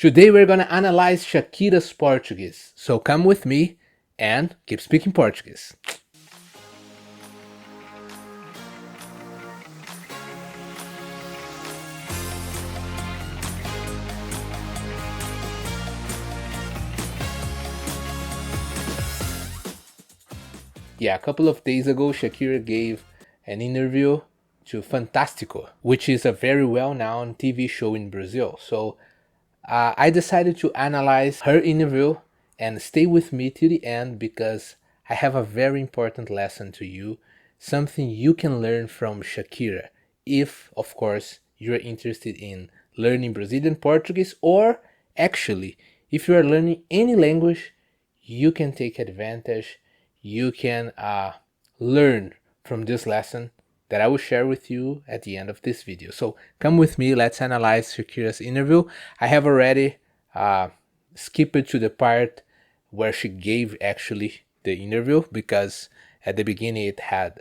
Today we're gonna analyze Shakira's Portuguese, so come with me and keep speaking Portuguese. Yeah, a couple of days ago, Shakira gave an interview to Fantástico, which is a very well-known TV show in Brazil. So I decided to analyze her interview and stay with me till the end because I have a very important lesson to you, something you can learn from Shakira if, of course, you're interested in learning Brazilian Portuguese, or actually, if you are learning any language, you can take advantage. You can learn from this lesson that I will share with you at the end of this video. So come with me, let's analyze Shakira's interview. I have already skipped to the part where she gave actually the interview because at the beginning it had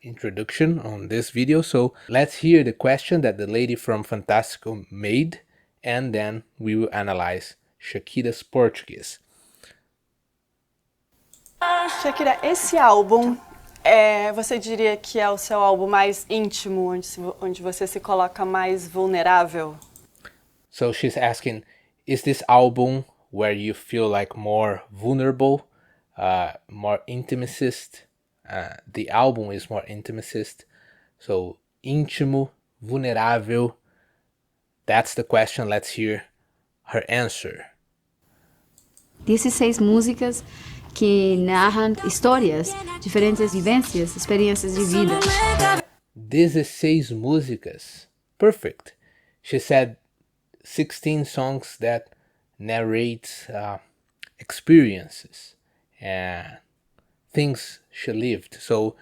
introduction on this video. So let's hear the question that the lady from Fantástico made, and then we will analyze Shakira's Portuguese. Shakira, esse álbum, você diria que é o seu álbum mais íntimo, onde você se coloca mais vulnerável? So she's asking, is this album where you feel like more vulnerable, more intimacist? The album is more intimacist. So íntimo, vulnerável. That's the question. Let's hear her answer. 16 músicas que narram histórias, diferentes vivências, experiências de vida. 16 músicas. Perfect. She said 16 songs that narrate experiences and things she lived. So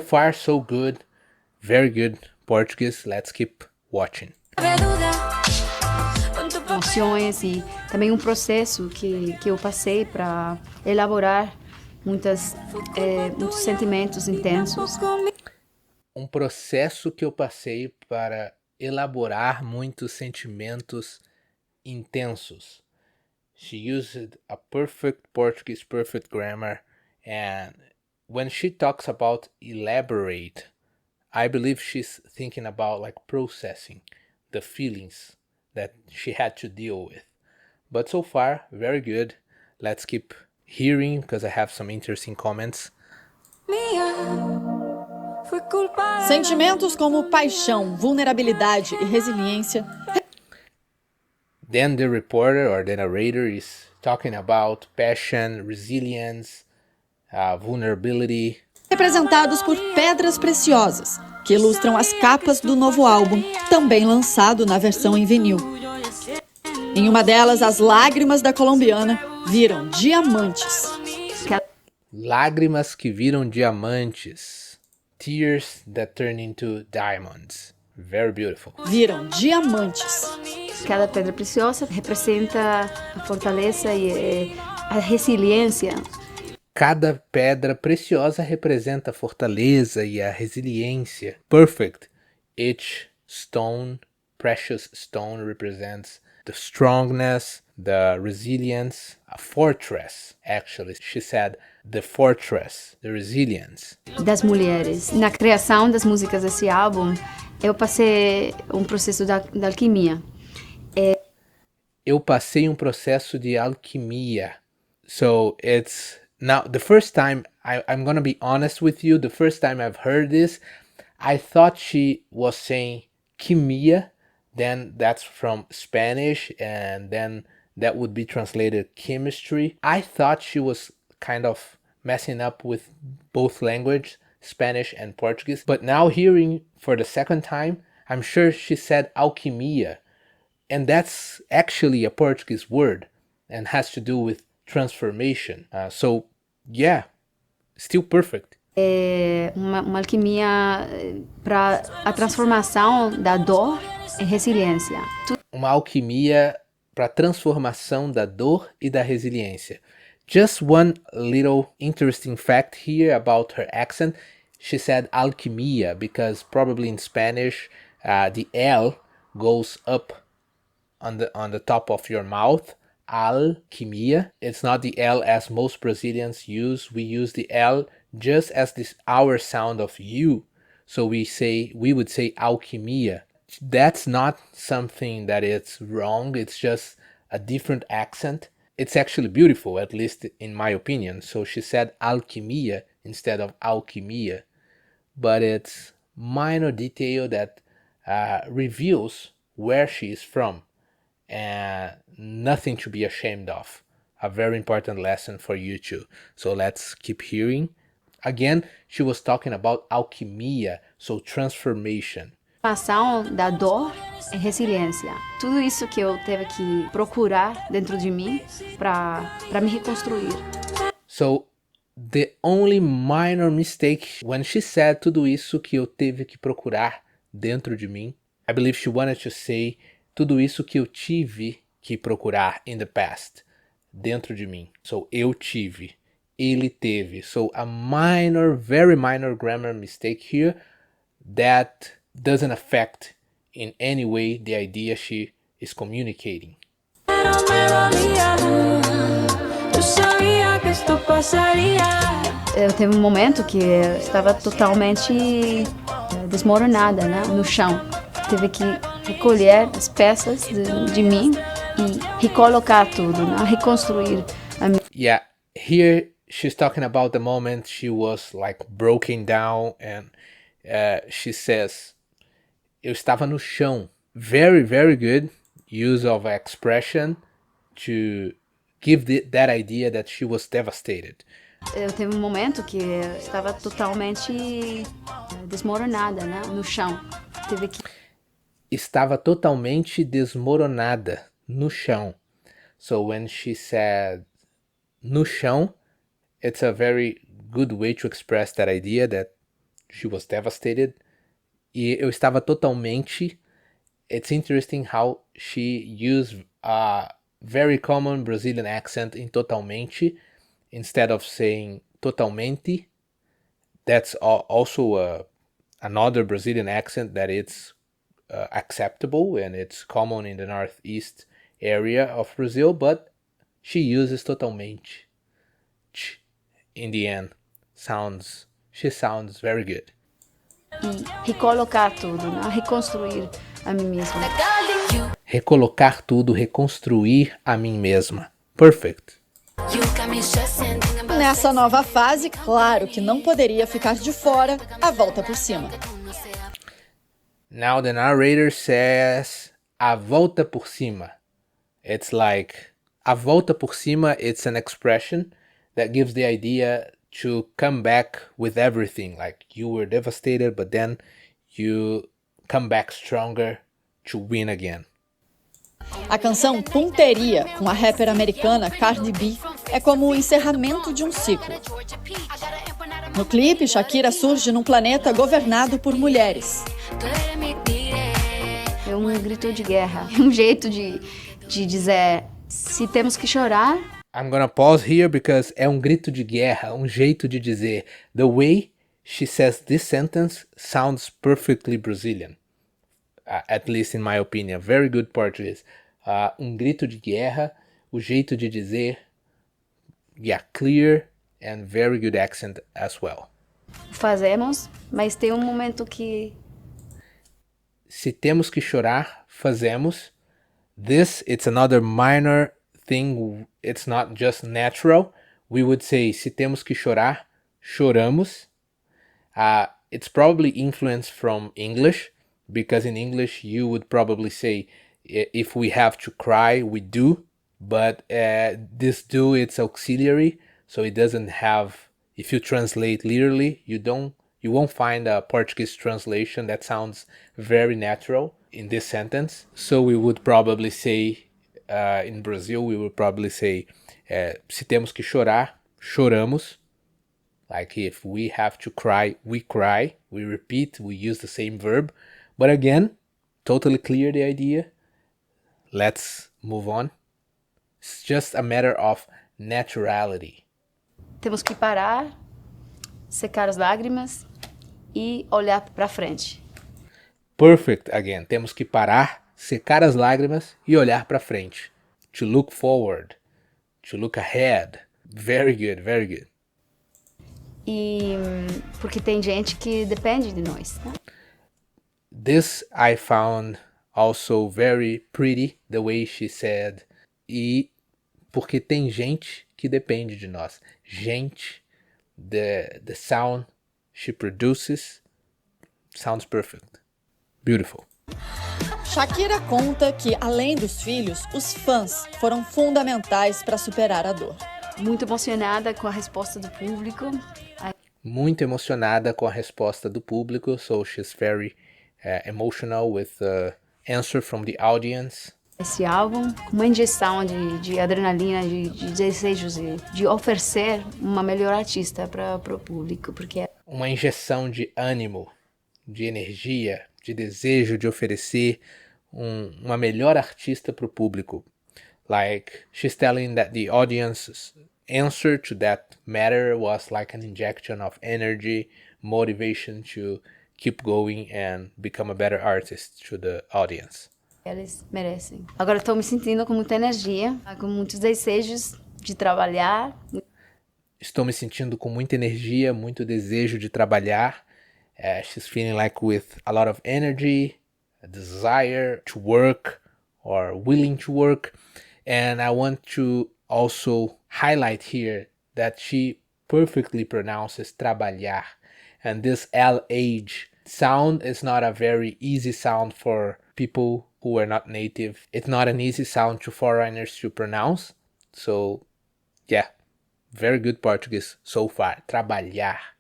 far so good. Very good Portuguese. Let's keep watching. Emoções e também processo que eu passei para elaborar muitos sentimentos intensos. Processo que eu passei para elaborar muitos sentimentos intensos. She used a perfect Portuguese, perfect grammar, and when she talks about elaborate, I believe she's thinking about like processing the feelings that she had to deal with. But so far, very good. Let's keep hearing because I have some interesting comments. Sentimentos como paixão, vulnerabilidade e resiliência. Then the reporter or the narrator is talking about passion, resilience, vulnerability. Representados por pedras preciosas, que ilustram as capas do novo álbum, também lançado na versão em vinil. Em uma delas, as lágrimas da colombiana viram diamantes. Lágrimas que viram diamantes. Tears that turn into diamonds. Very beautiful. Viram diamantes. Cada pedra preciosa representa a fortaleza e a resiliência. Cada pedra preciosa representa a fortaleza e a resiliência. Perfect. Each stone, precious stone, represents the strongness, the resilience. A fortress, actually. She said the fortress, the resilience. Das mulheres. Na criação das músicas desse álbum, eu passei processo da alquimia. Eu passei processo de alquimia. So it's... Now, the first time, I'm gonna be honest with you, the first time I've heard this, I thought she was saying quimia, then that's from Spanish, and then that would be translated chemistry. I thought she was kind of messing up with both languages, Spanish and Portuguese, but now hearing for the second time, I'm sure she said alquimia, and that's actually a Portuguese word and has to do with transformation. So yeah, still perfect. Uma alquimia para a transformação da dor e resiliência. Uma alquimia para a transformação da dor e da resiliência. Just one little interesting fact here about her accent. She said alquimia because probably in Spanish the L goes up on the top of your mouth. Alquimia. It's not the L as most Brazilians use. We use the L just as our sound of U. So we would say alquimia. That's not something that it's wrong. It's just a different accent. It's actually beautiful, at least in my opinion. So she said alquimia instead of alquimia. But it's minor detail that reveals where she is from, and nothing to be ashamed of. A very important lesson for you too. So let's keep hearing. Again, she was talking about alquimia, so transformation. A ação da dor é resiliência. Tudo isso que eu teve que procurar dentro de mim para me reconstruir. So the only minor mistake when she said tudo isso que eu teve que procurar dentro de mim, I believe she wanted to say tudo isso que eu tive que procurar in the past, dentro de mim. So eu tive, ele teve. So a minor, very minor grammar mistake here that doesn't affect in any way the idea she is communicating. Eu teve um momento que eu estava totalmente desmoronada, né, no chão. Teve que recolher as peças de mim e recolocar tudo, né, reconstruir a minha. Yeah, here she's talking about the moment she was like broken down, and she says, eu estava no chão. Very, very good use of expression to give that idea that she was devastated. Eu teve um momento que eu estava totalmente desmoronada, né, no chão. Teve que Estava totalmente desmoronada no chão. So when she said no chão, it's a very good way to express that idea that she was devastated. E eu estava totalmente. It's interesting how she used a very common Brazilian accent in totalmente instead of saying totalmente. That's also another Brazilian accent that it's acceptable and it's common in the northeast area of Brazil, but she uses totalmente in the end. She sounds very good. e recolocar tudo, né, reconstruir a mim mesma. Recolocar tudo, reconstruir a mim mesma. Perfect. Nessa nova fase, claro que não poderia ficar de fora a volta por cima. Now the narrator says a volta por cima. It's like a volta por cima, it's an expression that gives the idea to come back with everything. Like you were devastated, but then you come back stronger to win again. A canção Punteria, com a rapper americana Cardi B, é como o encerramento de um ciclo. No clipe, Shakira surge num planeta governado por mulheres. É um grito de guerra, um jeito de dizer, se temos que chorar. I'm gonna pause here because é um grito de guerra, um jeito de dizer. The way she says this sentence sounds perfectly Brazilian. At least in my opinion. Very good Portuguese. Um grito de guerra, o jeito de dizer. Yeah, clear and very good accent as well. Fazemos, mas tem um momento que Se temos que chorar, fazemos. This, it's another minor thing. It's not just natural. We would say, se temos que chorar, choramos. It's probably influenced from English, because in English you would probably say, if we have to cry, we do. But this do, it's auxiliary, so it doesn't have, if you translate literally, you won't find a Portuguese translation that sounds very natural in this sentence. So we would probably say, in Brazil, we would probably say, se temos que chorar, choramos. Like if we have to cry, we cry. We repeat, we use the same verb. But again, totally clear the idea. Let's move on. It's just a matter of naturality. temos que parar, secar as lágrimas e olhar para frente. Perfect again. Temos que parar, secar as lágrimas e olhar para frente. To look forward, to look ahead. Very good, very good. E porque tem gente que depende de nós, né? This I found also very pretty, the way she said. E porque tem gente que depende de nós. Gente, the sound she produces sounds perfect. Beautiful. Shakira conta que, além dos filhos, os fãs foram fundamentais para superar a dor. Muito emocionada com a resposta do público. Muito emocionada com a resposta do público, so she's very emotional with the answer from the audience. Esse álbum, uma injeção de adrenalina, de desejos, de oferecer uma melhor artista para o público, porque uma injeção de ânimo, de energia, de desejo de oferecer uma melhor artista para o público. Like, she's telling that the audience's answer to that matter was like an injection of energy, motivation to keep going and become a better artist to the audience. Eles merecem. Agora estou me sentindo com muita energia, com muitos desejos de trabalhar. Estou me sentindo com muita energia, muito desejo de trabalhar. She's feeling like with a lot of energy, a desire to work or willing to work. And I want to also highlight here that she perfectly pronounces trabalhar. And this LH sound is not a very easy sound for people who are not native. It's not an easy sound to foreigners to pronounce. So, yeah, very good Portuguese so far. Trabalhar.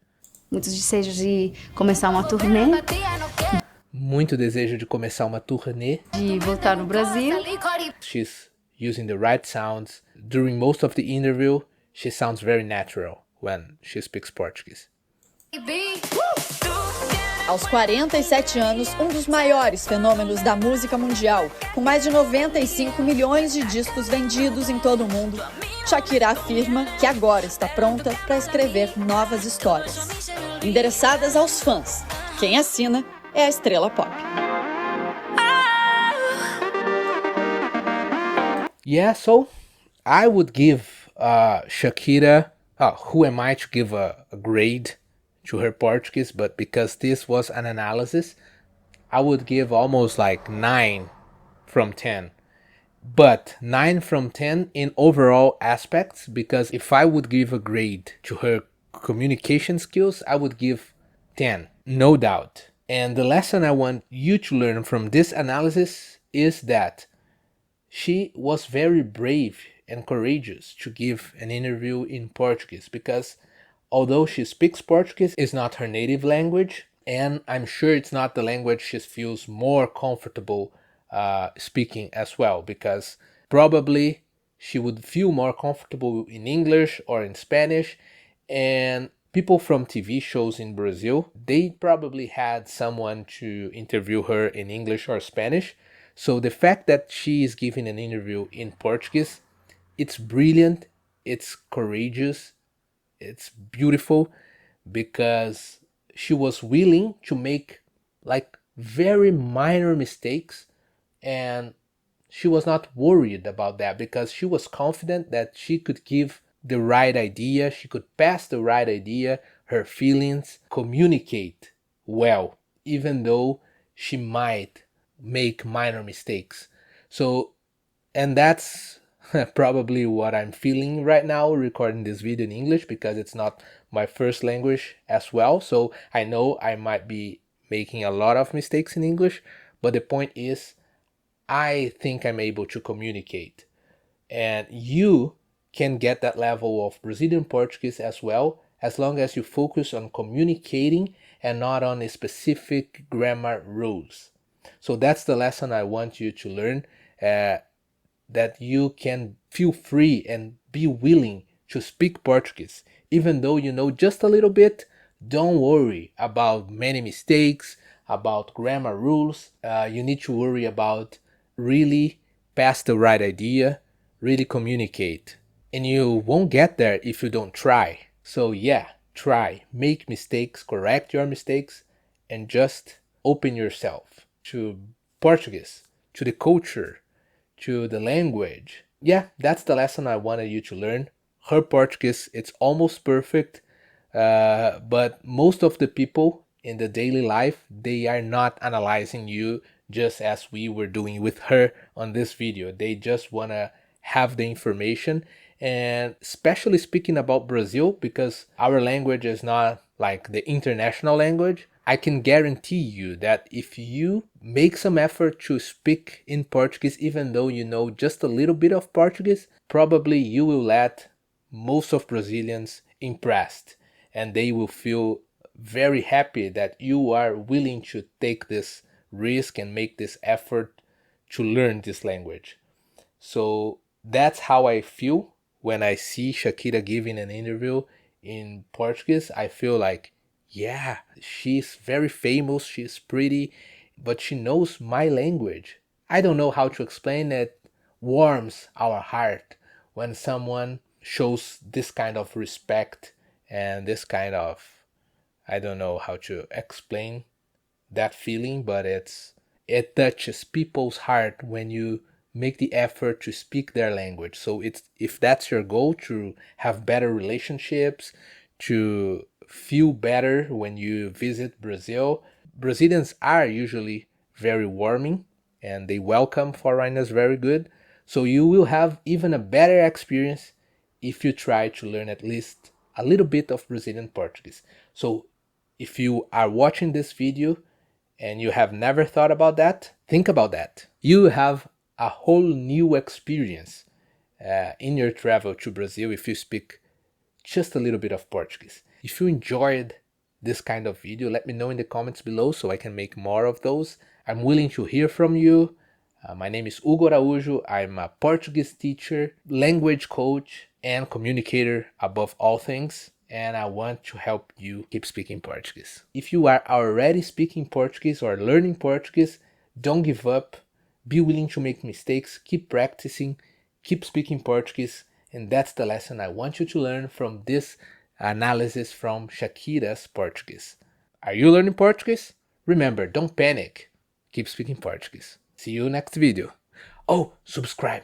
Muitos desejos de começar uma turnê. Muito desejo de começar uma turnê. De voltar no Brasil. She's using the right sounds. During most of the interview, she sounds very natural when she speaks Portuguese. Aos 47 anos, um dos maiores fenômenos da música mundial, com mais de 95 milhões de discos vendidos em todo o mundo, Shakira afirma que agora está pronta para escrever novas histórias, endereçadas aos fãs. Quem assina é a estrela pop. Yeah, so I would give Shakira, who am I to give a grade to her Portuguese, but because this was an analysis, I would give almost like 9 from 10. But 9 from 10 in overall aspects, because if I would give a grade to her communication skills, I would give 10, no doubt. And the lesson I want you to learn from this analysis is that she was very brave and courageous to give an interview in Portuguese, because although she speaks Portuguese, it's not her native language, and I'm sure it's not the language she feels more comfortable speaking as well, because probably she would feel more comfortable in English or in Spanish, and people from TV shows in Brazil, they probably had someone to interview her in English or Spanish. So the fact that she is giving an interview in Portuguese, it's brilliant, it's courageous, it's beautiful, because she was willing to make like very minor mistakes, and she was not worried about that, because she was confident that she could give the right idea, she could pass the right idea, her feelings, communicate well, even though she might make minor mistakes. So, and that's probably what I'm feeling right now recording this video in English, because it's not my first language as well. So I know I might be making a lot of mistakes in English, but the point is, I think I'm able to communicate. And you can get that level of Brazilian Portuguese as well, as long as you focus on communicating and not on a specific grammar rules. So that's the lesson I want you to learn, that you can feel free and be willing to speak Portuguese. Even though you know just a little bit, don't worry about many mistakes, about grammar rules. You need to worry about really pass the right idea, really communicate. And you won't get there if you don't try. So yeah, try, make mistakes, correct your mistakes, and just open yourself to Portuguese, to the culture, to the language. Yeah, that's the lesson I wanted you to learn. Her Portuguese, it's almost perfect, but most of the people in the daily life, they are not analyzing you just as we were doing with her on this video. They just want to have the information, and especially speaking about Brazil, because our language is not like the international language. I can guarantee you that if you make some effort to speak in Portuguese, even though you know just a little bit of Portuguese, probably you will let most of Brazilians impressed, and they will feel very happy that you are willing to take this risk and make this effort to learn this language. So that's how I feel when I see Shakira giving an interview in Portuguese. I feel like, yeah, she's very famous, she's pretty, but she knows my language. I don't know how to explain it. Warms our heart when someone shows this kind of respect and this kind of, I don't know how to explain that feeling, but it touches people's heart when you make the effort to speak their language. So it's, if that's your goal, to have better relationships, to feel better when you visit Brazil. Brazilians are usually very warming and they welcome foreigners very good. So you will have even a better experience if you try to learn at least a little bit of Brazilian Portuguese. So if you are watching this video and you have never thought about that, think about that. You have a whole new experience in your travel to Brazil if you speak just a little bit of Portuguese. If you enjoyed this kind of video, let me know in the comments below so I can make more of those. I'm willing to hear from you. My name is Hugo Araújo. I'm a Portuguese teacher, language coach, and communicator above all things. And I want to help you keep speaking Portuguese. If you are already speaking Portuguese or learning Portuguese, don't give up. Be willing to make mistakes. Keep practicing. Keep speaking Portuguese. And that's the lesson I want you to learn from this analysis from Shakira's Portuguese. Are you learning Portuguese? Remember, don't panic. Keep speaking Portuguese. See you next video. Oh, subscribe.